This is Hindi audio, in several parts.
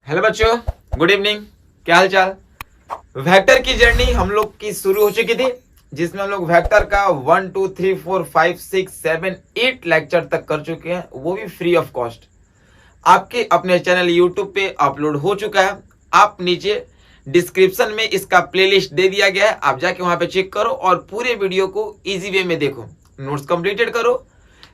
हेलो बच्चों, गुड इवनिंग। क्या हाल चाल। वेक्टर की जर्नी हम लोग की शुरू हो चुकी थी, जिसमें हम लोग वेक्टर का 1 2 3 4 5 6 7 8 लेक्चर तक कर चुके हैं, वो भी फ्री ऑफ कॉस्ट। आपके अपने चैनल यूट्यूब पे अपलोड हो चुका है। आप नीचे डिस्क्रिप्शन में इसका प्लेलिस्ट दे दिया गया है, आप जाके वहां पे चेक करो और पूरे वीडियो को इजी वे में देखो, नोट्स कंप्लीटेड करो।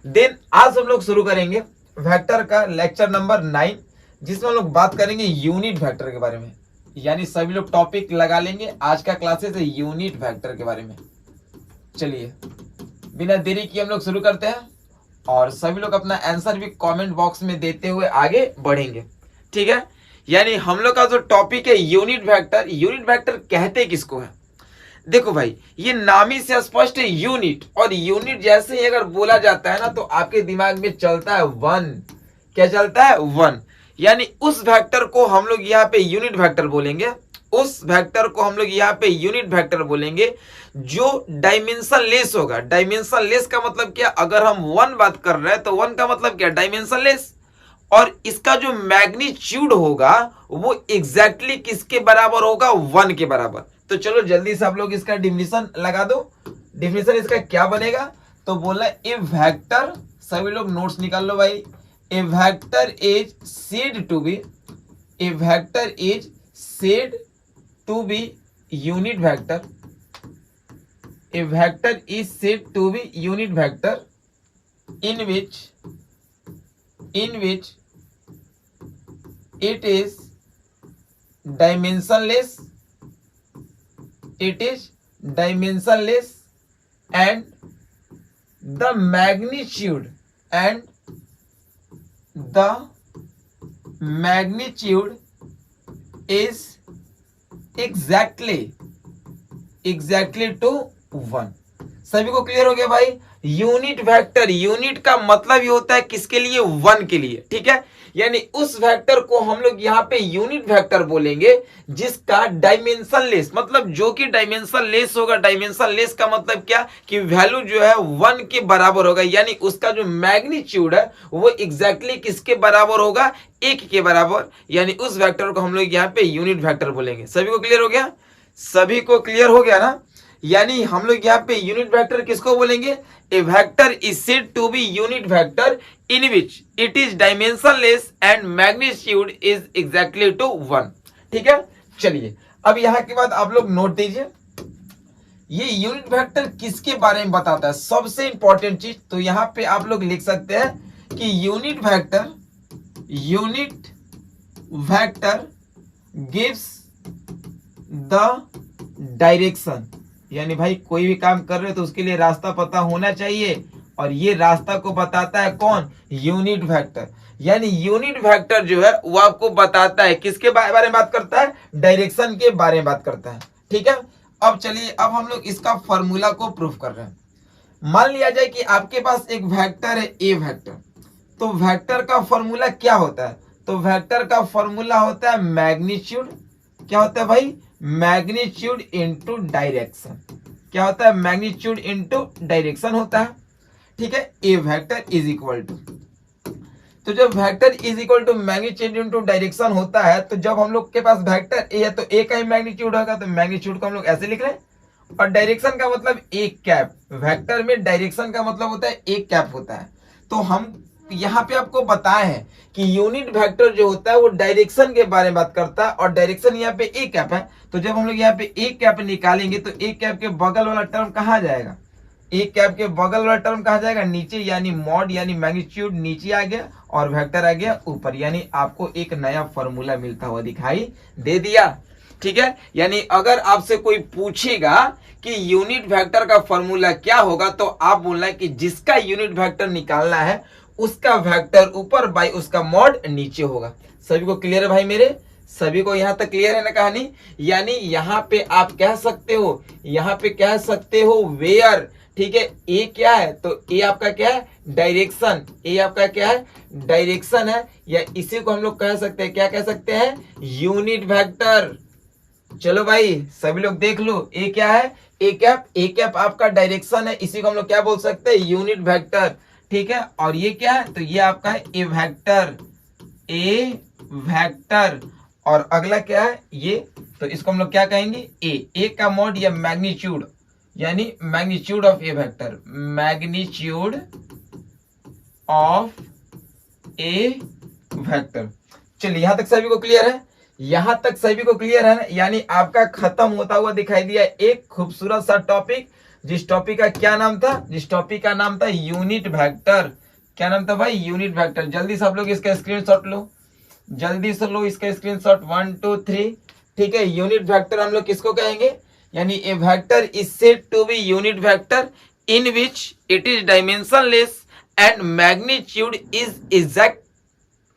देन आज हम लोग शुरू करेंगे वेक्टर का लेक्चर नंबर 9, जिसमें हम लोग बात करेंगे यूनिट वेक्टर के बारे में। यानी सभी लोग टॉपिक लगा लेंगे, आज का क्लासेस है यूनिट वेक्टर के बारे में। चलिए बिना देरी किए हम लोग शुरू करते हैं और सभी लोग अपना आंसर भी कमेंट बॉक्स में देते हुए आगे बढ़ेंगे, ठीक है। यानी हम लोग का जो टॉपिक है यूनिट वेक्टर। यूनिट वेक्टर कहते किसको है? देखो भाई, ये नाम ही से स्पष्ट है यूनिट, और यूनिट जैसे ही अगर बोला जाता है ना तो आपके दिमाग में चलता है वन। क्या चलता है? वन। यानी उस वेक्टर को हम लोग यहाँ पे यूनिट वेक्टर बोलेंगे। उस वेक्टर को हम लोग यहाँ पे यूनिट वेक्टर बोलेंगे जो डायमेंशन लेस होगा। डायमेंशन लेस का मतलब क्या? अगर हम वन बात कर रहे हैं तो वन का मतलब क्या? Dimension less. और इसका जो मैग्नीट्यूड होगा वो एग्जैक्टली किसके बराबर होगा? वन के बराबर। तो चलो जल्दी से आप लोग इसका डिफिनेशन लगा दो। डिफिनेशन इसका क्या बनेगा? तो बोला ए वेक्टर, सभी लोग नोट्स निकाल लो भाई। A vector is said to be, a vector is said to be unit vector. A vector is said to be unit vector in which it is dimensionless, and the magnitude is exactly to 1। सभी को क्लियर हो गया भाई? यूनिट वेक्टर, यूनिट का मतलब ये होता है किसके लिए? वन के लिए, ठीक है। यानी उस वेक्टर को हम लोग यहाँ पे यूनिट वेक्टर बोलेंगे जिसका डायमेंशन लेस, मतलब जो कि डायमेंशन लेस होगा। डायमेंशन लेस का मतलब क्या? कि वैल्यू जो है वन के बराबर होगा। यानी उसका जो मैग्नीट्यूड है वो एग्जैक्टली किसके बराबर होगा? एक के बराबर। यानी उस वेक्टर को हम लोग यहाँ पे यूनिट वेक्टर बोलेंगे। सभी को क्लियर हो गया? सभी को क्लियर हो गया ना? यानी हम लोग यहाँ पे यूनिट वेक्टर किसको बोलेंगे? A vector is said to be unit vector in which it is dimensionless and magnitude is exactly to 1, ठीक है। चलिए अब यहाँ के बाद आप लोग नोट दीजिए, ये यूनिट वेक्टर किसके बारे में बताता है? सबसे इंपॉर्टेंट चीज तो यहाँ पे आप लोग लिख सकते हैं कि unit vector gives the direction. यानी भाई कोई भी काम कर रहे हो तो उसके लिए रास्ता पता होना चाहिए, और ये रास्ता को बताता है कौन? Unit vector. यानी यूनिट वेक्टर जो है वो आपको बताता है किसके बारे में बात करता है? डायरेक्शन के बारे में बात करता है, ठीक है। अब चलिए, अब हम लोग इसका फॉर्मूला को प्रूफ कर रहे हैं। मान लिया जाए कि आपके पास एक वेक्टर है ए वेक्टर, तो वेक्टर का फॉर्मूला क्या होता है? तो वेक्टर का फॉर्मूला होता है मैग्नीट्यूड। क्या होता है भाई? Magnitude into direction. क्या होता है? मैग्नीट्यूड इनटू डायरेक्शन होता है, ठीक है। A vector is equal to, तो जब vector is equal to magnitude into direction होता है, तो जब हम लोग के पास वेक्टर ए है तो ए का ही मैग्नीट्यूड होगा, तो मैग्नीट्यूड को हम लोग ऐसे लिख रहे हैं। और डायरेक्शन का मतलब एक कैप। वेक्टर में डायरेक्शन का मतलब होता है एक कैप होता है। तो हम यहाँ पे आपको बताए हैं कि यूनिट वेक्टर जो होता है वो डायरेक्शन के बारे में बात करता है, और डायरेक्शन यहाँ पे एक कैप है। तो जब हम लोग यहाँ पे एक कैप निकालेंगे तो एक कैप के बगल वाला टर्म कहाँ जाएगा? एक कैप के बगल वाला टर्म कहाँ जाएगा? नीचे। यानी मॉड यानी मैग्नीट्यूड नीचे आ गया और वेक्टर आ गया ऊपर। यानी आपको एक नया फॉर्मूला मिलता हुआ दिखाई दे दिया, ठीक है। यानी अगर आपसे कोई पूछेगा कि यूनिट वेक्टर का फॉर्मूला क्या होगा, तो आप बोलना है कि जिसका यूनिट वेक्टर निकालना है उसका वेक्टर ऊपर बाई उसका मॉड नीचे होगा। सभी को क्लियर है भाई मेरे? सभी को यहाँ तक क्लियर है ना कहानी? यानी यहाँ पे आप कह सकते हो, यहाँ पे कह सकते हो वेयर, ठीक है। ए क्या है? तो ए आपका क्या है? डायरेक्शन। ए आपका क्या है? डायरेक्शन है, या इसी को हम लोग कह सकते हैं, क्या कह सकते हैं? Unit vector. चलो भाई सभी लोग देख लो, ए क्या है? A cap. ए कैप आपका डायरेक्शन है, इसी को हम लोग क्या बोल सकते हैं? यूनिट वेक्टर, ठीक है। और ये क्या है? तो ये आपका है ए वेक्टर। ए वेक्टर और अगला क्या है ये, तो इसको हम लोग क्या कहेंगे ए का मॉड या मैग्नीट्यूड, यानी magnitude of A vector, magnitude of A vector. चलिए यहां तक सभी को क्लियर है, यहां तक सभी को क्लियर है ना, यानी आपका खत्म होता हुआ दिखाई दिया एक खूबसूरत सा टॉपिक, जिस टॉपिक का क्या नाम था, जिस टॉपिक का नाम था यूनिट वेक्टर। क्या नाम था भाई, यूनिट वेक्टर। जल्दी सब लोग इसका स्क्रीनशॉट लो, जल्दी से लो इसका स्क्रीनशॉट, 1 2 3। ठीक है, यूनिट वेक्टर हम लोग किसको कहेंगे, यानी a vector is said to be unit vector in which it is dimensionless and magnitude is exact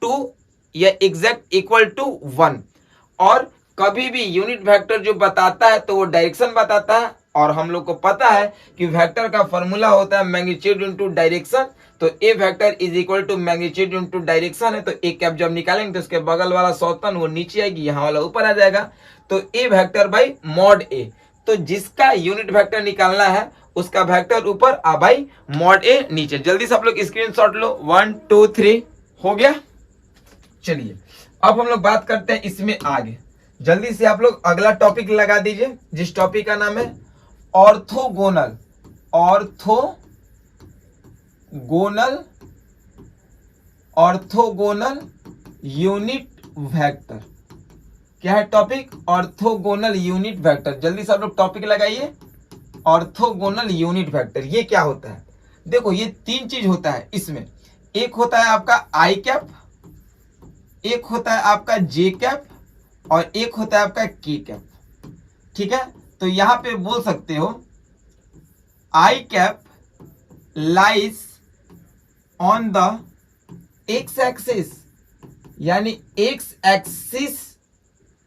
to या एग्जैक्ट इक्वल टू 1। और कभी भी यूनिट वेक्टर जो बताता है तो वो डायरेक्शन बताता है, और हम लोग को पता है कि वेक्टर का फॉर्मूला होता है मैग्नीट्यूड इनटू डायरेक्शन। तो a vector is equal to magnitude into direction है, तो ए कैप जब निकालेंगे तो उसके बगल वाला सौतन वो नीचे आएगी, यहाँ वाला ऊपर आ जाएगा। तो ए वेक्टर बाई मॉड ए, तो जिसका यूनिट वेक्टर निकालना है उसका वेक्टर ऊपर आ भाई मॉड ए नीचे। जल्दी से आप लोग स्क्रीनशॉट लो, 1 2 3 हो गया। चलिए अब हम लोग बात करते हैं इसमें आगे, जल्दी से आप लोग अगला टॉपिक लगा दीजिए, जिस टॉपिक का नाम है orthogonal, orthogonal, orthogonal unit vector. क्या है टॉपिक, ऑर्थोगोनल यूनिट वेक्टर। जल्दी से आप लोग टॉपिक लगाइए, ऑर्थोगोनल यूनिट वेक्टर। ये क्या होता है, देखो ये तीन चीज होता है इसमें, एक होता है आपका आई कैप, एक होता है आपका जे कैप, और एक होता है आपका के कैप। ठीक है, तो यहां पे बोल सकते हो i cap lies on the x axis, यानी एक्स एक्सिस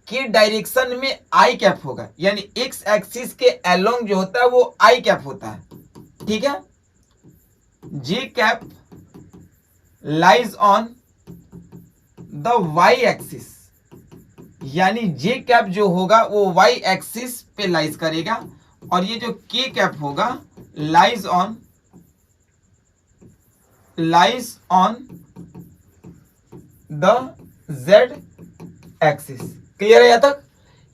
के डायरेक्शन में आई कैप होगा, यानी एक्स एक्सिस के अलोंग जो होता है वो आई कैप होता है। ठीक है, j cap lies on the y axis, यानी जे कैप जो होगा वो वाई एक्सिस पे लाइज करेगा, और ये जो के कैप होगा lies on the Z axis. Clear है यहाँ तक,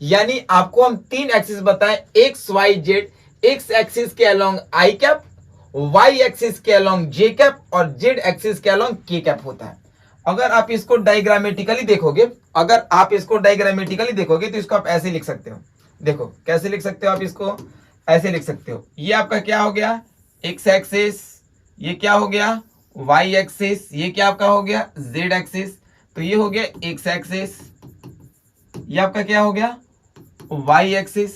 यानी आपको हम तीन एक्सिस बताएं, X Y Z, X axis के along I cap, Y axis के अलोंग जे कैप, और जेड एक्सिस के अलोंग के कैप होता है। अगर आप इसको डायग्रामेटिकली देखोगे, अगर आप इसको डायग्रामेटिकली देखोगे तो इसको आप ऐसे लिख सकते हो। देखो कैसे लिख सकते हो आप इसको, ऐसे लिख सकते हो, ये आपका क्या हो गया एक्स एक्सिस, ये क्या हो गया वाई एक्सिस, ये क्या आपका हो गया जेड एक्सिस, तो ये हो गया एक्स एक्सिस, ये आपका क्या हो गया वाई एक्सिस,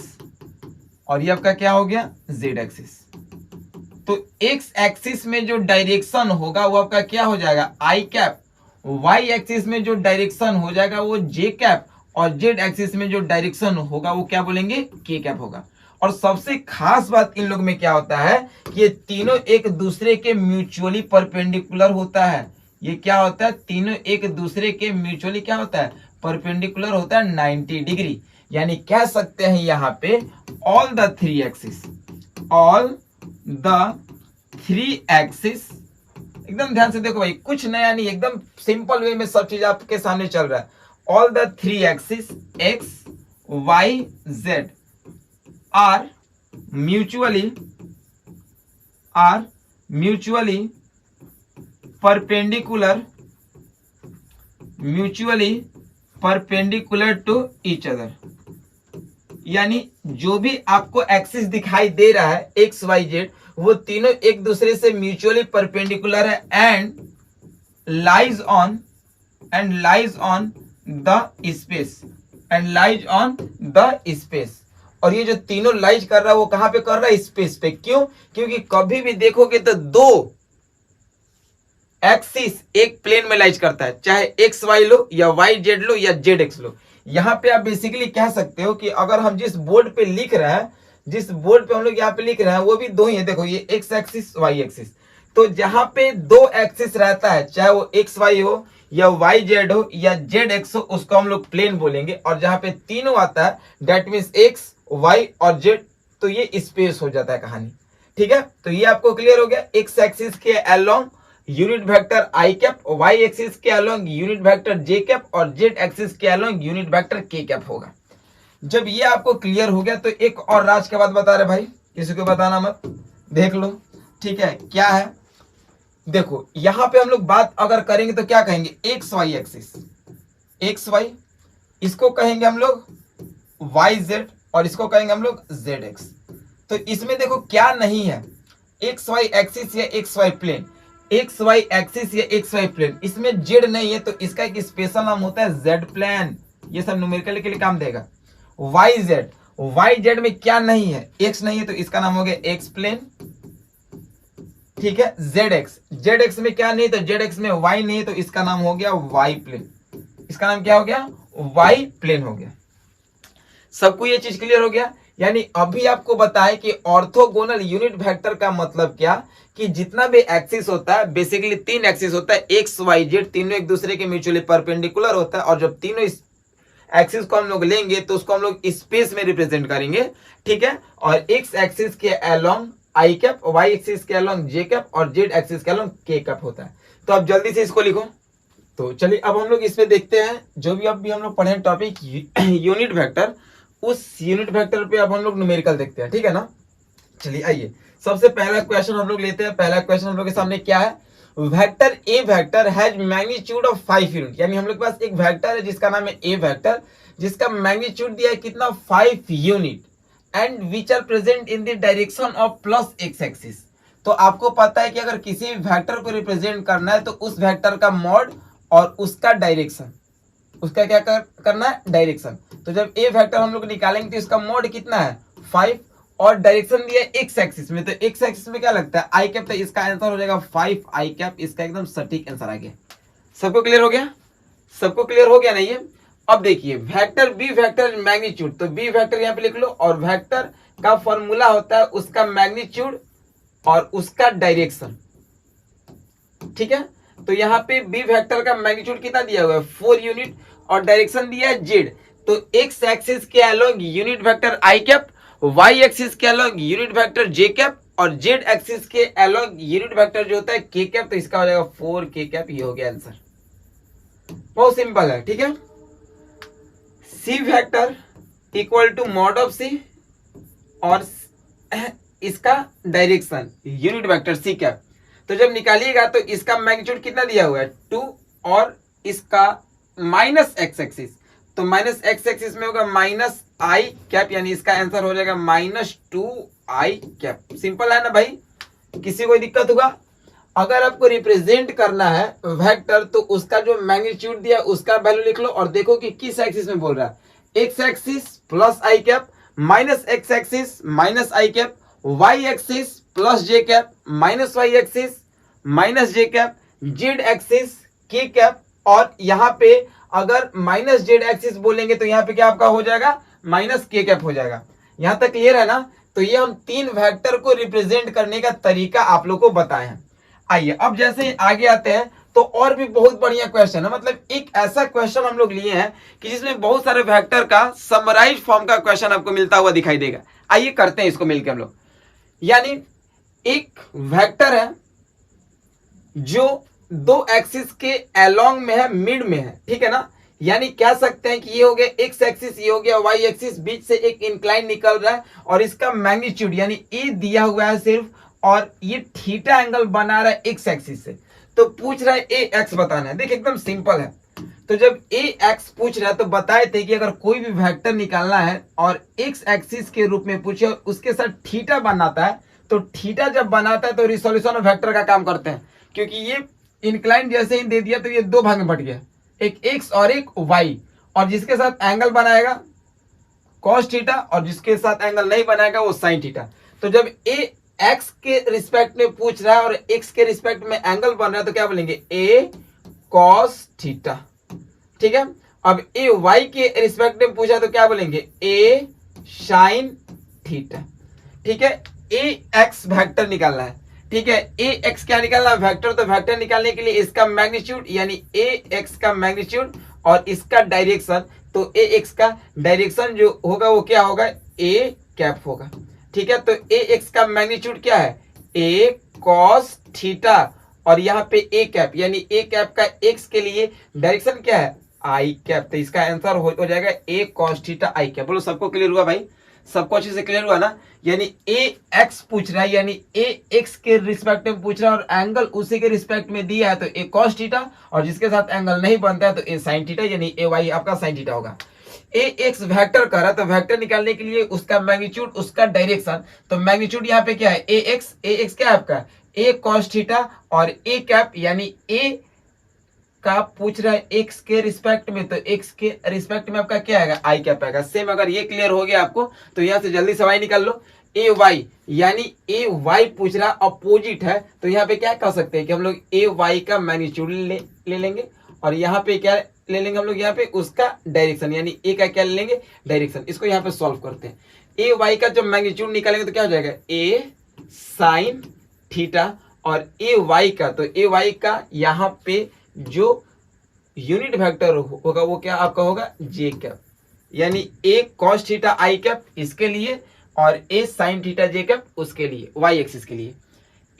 और ये आपका क्या हो गया जेड एक्सिस। तो एक्स एक्सिस में जो डायरेक्शन होगा वो आपका क्या हो जाएगा आई कैप, वाई एक्सिस में जो डायरेक्शन हो जाएगा वो जे कैप, और जेड एक्सिस में जो डायरेक्शन होगा वो क्या बोलेंगे के कैप होगा। और सबसे खास बात इन लोग में क्या होता है कि ये तीनों एक दूसरे के म्यूचुअली परपेंडिकुलर होता है। ये क्या होता है, तीनों एक दूसरे के म्यूचुअली क्या होता है परपेंडिकुलर होता है 90 डिग्री। यानी कह सकते हैं यहाँ पे all the three axis, all the three axis, एकदम ध्यान से देखो भाई, कुछ नया नहीं, एकदम सिंपल वे में सब चीज आपके सामने चल रहा है। All the three axis X Y Z are mutually perpendicular to each other. यानी जो भी आपको एक्सिस दिखाई दे रहा है एक्स वाई जेड, वो तीनों एक दूसरे से म्यूचुअली परपेंडिकुलर है, and lies on the space, और ये जो तीनों लाइज कर रहा है वो कहां पे कर रहा है स्पेस पे। क्यों, क्योंकि कभी भी देखोगे तो दो एक्सिस एक प्लेन में लाइज करता है, चाहे एक्स वाई लो या वाई जेड लो या जेड एक्स लो। यहां पे आप बेसिकली कह सकते हो कि अगर हम जिस बोर्ड पे लिख रहे हैं, जिस बोर्ड पे हम लोग यहाँ पे लिख रहे हैं वो भी दो ही है। देखो ये एक्स एक्सिस वाई एक्सिस, तो जहां पे दो एक्सिस रहता है, चाहे वो एक्स वाई हो या वाई जेड हो या जेड एक्स हो, उसको हम लोग प्लेन बोलेंगे। और जहां पे तीनों आता है डेट मीन्स एक्स वाई और जेड, तो ये स्पेस हो जाता है कहानी। ठीक है, तो ये आपको क्लियर हो गया। एक्स एक्सिस के अलोंग यूनिट वेक्टर आई कैप वाई एक्सिस के अलोंग यूनिट वेक्टर जे कैप और जेड एक्सिस के अलोंग यूनिट वेक्टर के कैप होगा। जब ये आपको क्लियर हो गया तो एक और राज के बाद बता रहे भाई, किसी को बताना मत, देख लो, ठीक है। क्या है, देखो यहां पे हम लोग बात अगर करेंगे तो क्या कहेंगे, X Y axis, X Y, इसको कहेंगे हम लोग वाई जेड और इसको कहेंगे हम लोग जेड एक्स। तो इसमें देखो क्या नहीं है, एक्स वाई एक्सिस या X Y plane, X Y axis या एक्स वाई प्लेन, इसमें जेड नहीं है तो इसका एक स्पेशल नाम होता है जेड प्लेन। ये सब न्यूमेरिकल के लिए काम देगा। वाई जेड, वाई जेड में क्या नहीं है, एक्स नहीं है तो इसका नाम हो गया एक्स प्लेन, ठीक है। जेड एक्स, जेड एक्स में क्या नहीं तो जेड एक्स में वाई नहीं है तो इसका नाम हो गया वाई प्लेन, इसका नाम क्या हो गया, वाई प्लेन हो गया। सबको ये चीज क्लियर हो गया। यानी अभी आपको बताएं कि ऑर्थोगोनल यूनिट वेक्टर का मतलब क्या, कि जितना भी एक्सिस होता है, बेसिकली 3 एक्सिस होता है, एक्स वाई जेड, तीनों एक दूसरे के म्यूचुअली परपेंडिकुलर होता है। और जब तीनों इस एक्सिस को हम लोग लेंगे तो उसको हम लोग स्पेस में रिप्रेजेंट करेंगे, ठीक है। और एक्स एक्सिस के along I cap, Y axis के अलोंग जे कैप और जेड एक्सिस के अलोंग के कैप होता है। तो अब जल्दी से इसको लिखो। तो चलिए अब हम लोग इस पे देखते हैं, जो भी अभी हम लोग पढ़े टॉपिक यूनिट वेक्टर, उस यूनिट वेक्टर पे अब हम लोग न्यूमेरिकल देखते हैं, ठीक है ना। चलिए आइए, सबसे पहला क्वेश्चन हम लोग लेते हैं। पहला क्वेश्चन हम लोग के सामने क्या है, vector a vector has magnitude of 5 unit. यानी हम लोग के पास एक वेक्टर है जिसका नाम है ए वेक्टर, जिसका मैग्नीट्यूड दिया है कितना, 5 unit, and which are present in the direction of plus X axis. तो आपको पता है कि अगर किसी वेक्टर को रिप्रेजेंट करना है तो उस वेक्टर का मॉड और उसका डायरेक्शन, उसका क्या करना है, डायरेक्शन। तो जब ए वेक्टर हम लोग निकालेंगे तो इसका मोड कितना है, 5, और डायरेक्शन दिया है एक्स एक्सिस में, तो एक्स एक्सिस में क्या लगता है, आई कैप, तो इसका आंसर हो जाएगा 5 आई कैप। इसका एकदम सटीक आंसर आ गया। सबको क्लियर हो गया, सबको क्लियर हो गया नहीं है। अब देखिए वेक्टर बी वेक्टर मैग्नीट्यूड, तो बी वेक्टर यहाँ पे लिख लो, और वेक्टर का फॉर्मूला होता है उसका मैग्नीट्यूड और उसका डायरेक्शन, ठीक है। तो यहाँ पे बी वेक्टर का मैग्नीट्यूड कितना दिया हुआ है, 4 यूनिट, और डायरेक्शन दिया है जेड। तो एक्स एक्सिस के अलोंग यूनिट वेक्टर आई कैप, वाई एक्सिस के अलोंग यूनिट वेक्टर जे कैप, और जेड एक्सिस के अलोंग यूनिट वेक्टर जो होता है के कैप। तो इसका हो जाएगा 4 के कैप। ये हो गया आंसर, बहुत सिंपल है, ठीक है। C vector equal to mod of c और इसका direction unit vector c cap. तो जब निकालिएगा तो इसका मैग्नीट्यूड कितना दिया हुआ है, 2, और इसका माइनस एक्स एक्सिस, तो माइनस एक्स एक्सिस में होगा माइनस आई कैप, यानी इसका आंसर हो जाएगा -2 आई कैप। सिंपल है ना भाई, किसी को दिक्कत होगा। अगर आपको रिप्रेजेंट करना है वेक्टर तो उसका जो मैग्नीट्यूड दिया उसका वैल्यू लिख लो, और देखो कि किस एक्सिस में बोल रहा है, x axis plus i cap, minus x axis minus i cap, Y axis plus j cap, minus y axis minus j cap, z axis के कैप। और यहाँ पे अगर माइनस जेड एक्सिस बोलेंगे तो यहाँ पे क्या आपका हो जाएगा, माइनस के कैप हो जाएगा। यहाँ तक क्लियर है ना। तो ये हम 3 वेक्टर को रिप्रेजेंट करने का तरीका आप लोग को बताए हैं। आइए अब जैसे ही आगे आते हैं तो और भी बहुत बढ़िया क्वेश्चन है, मतलब एक ऐसा क्वेश्चन हम लोग लिए हैं कि जिसमें बहुत सारे वेक्टर का समराइज फॉर्म का क्वेश्चन आपको मिलता हुआ दिखाई देगा। आइए करते हैं इसको मिलकर हम लोग। यानी एक वेक्टर है जो 2 एक्सिस के अलोंग में है, मिड में है, ठीक है ना। यानी कह सकते हैं कि ये हो गया एक्स एक्सिस, ये हो गया वाई एक्सिस, बीच से एक इंक्लाइन निकल रहा है, और इसका मैग्नीट्यूड यानी ए दिया हुआ है सिर्फ, और ये थीटा एंगल बना रहा है एक्स एक्सिस से। तो पूछ रहा है ए एक्स बताना है। देखिए एकदम सिंपल है। तो जब ए एक्स पूछ रहा है तो बताए थे कि अगर कोई भी वेक्टर निकालना है और एक्स एक्सिस के रूप में पूछे और उसके साथ थीटा बनाता है, तो थीटा जब बनाता है तो रिसोल्यूशन ऑफ वेक्टर का काम करते हैं, क्योंकि ये इंक्लाइन जैसे ही दे दिया तो ये 2 भाग में बट गया, एक एक्स और एक वाई, और जिसके साथ एंगल बनाएगा कॉस थीटा और जिसके साथ एंगल नहीं बनाएगा वो साइन थीटा। तो जब ए एक्स के रिस्पेक्ट में पूछ रहा है और एक्स के रिस्पेक्ट में एंगल बन रहा है तो क्या बोलेंगे, ए कॉस थीटा, ठीक है। अब ए वाई के रिस्पेक्ट में पूछा तो क्या बोलेंगे, ए साइन थीटा, ठीक है। ए एक्स वेक्टर निकालना है, ठीक है। ए एक्स क्या निकालना है, वेक्टर। तो वेक्टर निकालने के लिए इसका मैग्नीट्यूड यानी ए एक्स का मैग्नीट्यूड और इसका डायरेक्शन, तो ए एक्स का डायरेक्शन जो होगा वो क्या होगा, ए कैप होगा, ठीक है। तो ए एक्स का मैग्नीट्यूड क्या है, ए कॉस थीटा, और यहाँ पे ए कैप, यानी ए कैप का एक्स के लिए डायरेक्शन क्या है, आई कैप। तो इसका आंसर हो जाएगा ए कॉस थीटा आई कैप। बोलो सबको क्लियर हुआ भाई, सबको अच्छे से क्लियर हुआ ना। यानी ए एक्स पूछ रहा है, यानी ए एक्स के रिस्पेक्ट में पूछ रहा है और एंगल उसी के रिस्पेक्ट में दिया है तो ए कॉस थीटा, और जिसके साथ एंगल नहीं बनता है तो ए साइन थीटा, यानी ए वाई आपका साइन थीटा होगा। ए एक्स वेक्टर कर रहा है तो वेक्टर निकालने के लिए उसका मैग्नीट्यूड, उसका डायरेक्शन, तो मैग्नीट्यूड यहाँ पे क्या है, ए एक्स क्या है आपका ए कॉस थीटा, और ए कैप यानी ए का पूछ रहा है एक्स के रिस्पेक्ट में, तो एक्स के रिस्पेक्ट में आपका क्या आएगा, आई कैप आएगा। सेम अगर ये क्लियर हो गया आपको तो यहाँ से जल्दी से वाई निकाल लो। ए वाई, यानी ए वाई पूछ रहा अपोजिट है, तो यहाँ पे क्या कर सकते हैं कि हम लोग ए वाई का मैग्नीट्यूड ले लेंगे, और यहाँ पे क्या ले लेंगे हम लोग, यहाँ पे उसका डायरेक्शन, यानी ए का क्या ले लेंगे, डायरेक्शन। इसको यहाँ पे सॉल्व करते हैं। ए वाई का जब मैग्नीट्यूड निकालेंगे तो क्या हो जाएगा, ए साइन थीटा, और ए वाई का, तो ए वाई का यहाँ पे जो यूनिट वेक्टर होगा वो क्या आपका होगा, जे कैप, यानी ए कॉस थीटा आई कैप इसके लिए, और ए साइन थीटा जे कैप उसके लिए, वाई एक्सिस के लिए।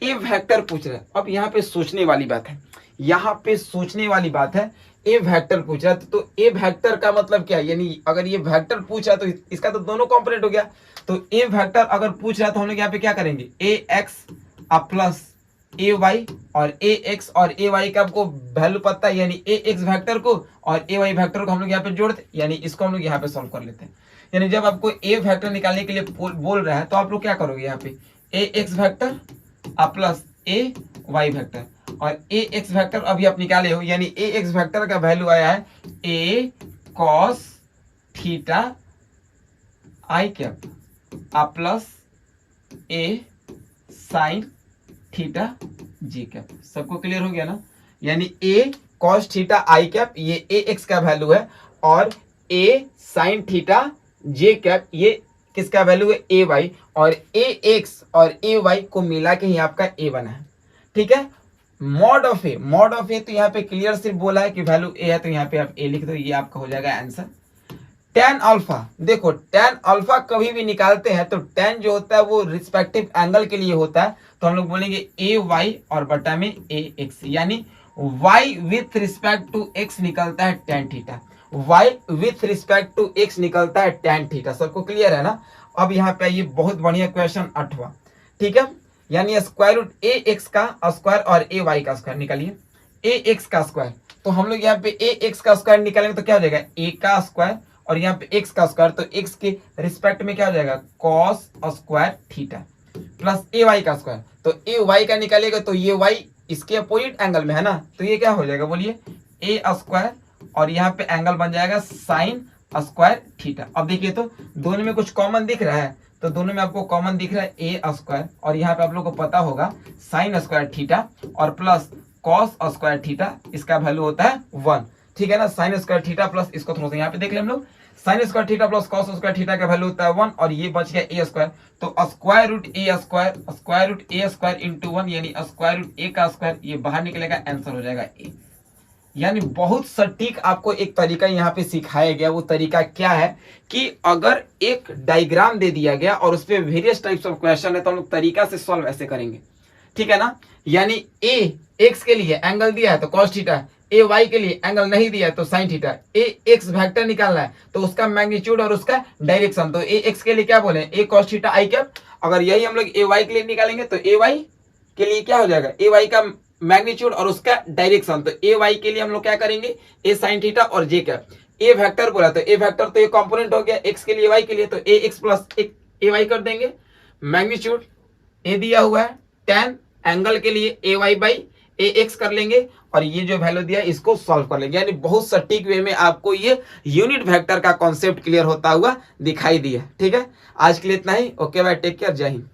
ए वेक्टर पूछ रहा है। अब यहाँ पे सोचने वाली बात है, यहाँ पे सोचने वाली बात है, ए वेक्टर पूछ रहा है तो ए वेक्टर का मतलब क्या है, यानी अगर ये वेक्टर पूछ रहा है तो इसका तो दोनों कॉम्पोनेंट हो गया। तो ए वेक्टर अगर पूछ रहा है तो हम लोग यहाँ पे क्या करेंगे, ए एक्स प्लस ए वाई, और ए एक्स और ए वाई का आपको वैल्यू पता है, यानी ए एक्स वेक्टर को और ए वाई वेक्टर को हम लोग यहाँ पे जोड़ते, यानी इसको हम लोग यहाँ पे सॉल्व कर लेते हैं। यानी जब आपको ए वेक्टर निकालने के लिए बोल रहा है तो आप लोग क्या करोगे, यहाँ पे ए एक्स वेक्टर प्लस ए वाई वेक्टर, और ए एक्स वेक्टर अभी आप निकाले हो, यानी ए एक्स वेक्टर का वैल्यू आया है ए कॉस थीटा आई कैप प्लस ए साइन थीटा जी कैप। सबको क्लियर हो गया ना। यानी ए कॉस थीटा आई कैप ये ए एक्स का वैल्यू है, और ए साइन थीटा जे कैप ये किसका वैल्यू है, ए वाई, और ए एक्स और ए वाई को मिला के ही आपका ए बना है। ठीक है, मॉड ऑफ ए तो यहाँ पे क्लियर सिर्फ बोला है कि वैल्यू ए है, तो यहाँ पे आप ए लिख दो, ये आपका हो जाएगा आंसर। tan अल्फा, देखो tan अल्फा कभी भी निकालते हैं तो tan जो होता है वो रिस्पेक्टिव एंगल के लिए होता है, तो हम लोग बोलेंगे ए वाई और बटा में ए एक्स, यानी y with respect to x निकलता है tan theta, y with respect to x निकलता है tan थीटा। सबको क्लियर है ना। अब यहाँ पे ये बहुत बढ़िया क्वेश्चन 8वां, ठीक है, यानी स्क्वायर रूट ए एक्स का स्क्वायर और ए वाई का स्क्वायर निकालिए। ए एक्स का स्क्वायर, तो हम लोग यहाँ पे ए एक्स का स्क्वायर निकालेंगे तो क्या हो जाएगा, ए का स्क्वायर, और यहाँ पे एक्स का स्क्वायर, तो एक्स के रिस्पेक्ट में क्या हो जाएगा, कॉस स्क्वायर थीटा, प्लस ए वाई का स्क्वायर, तो ए वाई का निकालेगा तो ये वाई इसके अपोजिट एंगल में है ना, तो ये क्या हो जाएगा बोलिए, ए स्क्वायर, और यहाँ पे एंगल बन जाएगा साइन स्क्वायर थीटा। अब देखिए तो दोनों में कुछ कॉमन दिख रहा है, तो दोनों में आपको कॉमन दिख रहा है ए स्क्वायर, और यहाँ पे आप लोग को पता होगा साइन स्क्वायर थीटा और प्लस कॉस स्क्वायर थीटा, इसका वैल्यू होता है 1। ठीक है ना, साइन स्क्वायर थीटा प्लस, इसको थोड़ा सा यहाँ पे देख ले हम लोग, sine square theta plus cos square theta का वैल्यू होता है 1, और ये बच गया ए स्क्वायर, तो स्क्वायर रूट ए स्क्वायर इंटू 1, यानी स्क्वायर रूट ए का स्क्वायर, ये बाहर निकलेगा, आंसर हो जाएगा ए। यानी बहुत सटीक आपको एक तरीका यहाँ पे सिखाया गया। वो तरीका क्या है कि अगर एक डायग्राम दे दिया गया और उस पर वेरियस टाइप्स ऑफ क्वेश्चन है तो हम लोग तरीका से सॉल्व ऐसे करेंगे। ठीक है ना, यानी ए एक्स के लिए एंगल दिया है तो कॉस थीटा, ए वाई के लिए एंगल नहीं दिया है तो साइन थीटा, ए एक्स वेक्टर निकालना है तो उसका मैग्नीट्यूड और उसका डायरेक्शन, तो ए एक्स के लिए क्या बोले, ए कॉस थीटा आई कैप। अगर यही हम लोग ए वाई के लिए निकालेंगे तो ए वाई के लिए क्या हो जाएगा, ए वाई का मैग्नीट्यूड और उसका डायरेक्शन, तो ए वाई के लिए हम लोग क्या करेंगे, ए साइन थीटा और जे कैप। ए वेक्टर बोला तो ए वेक्टर तो ये कंपोनेंट हो गया, एक्स के लिए वाई के लिए, तो ए एक्स प्लस ए वाई कर देंगे, मैग्नीट्यूड ए दिया हुआ है, tan एंगल के लिए ए वाई बाई ए एक्स कर लेंगे, और ये जो वैल्यू दिया इसको सॉल्व कर लेंगे। यानी बहुत सटीक वे में आपको ये यूनिट वेक्टर का कॉन्सेप्ट क्लियर होता हुआ दिखाई दिया। ठीक है, आज के लिए इतना ही। ओके बाय, टेक केयर, जय हिंद।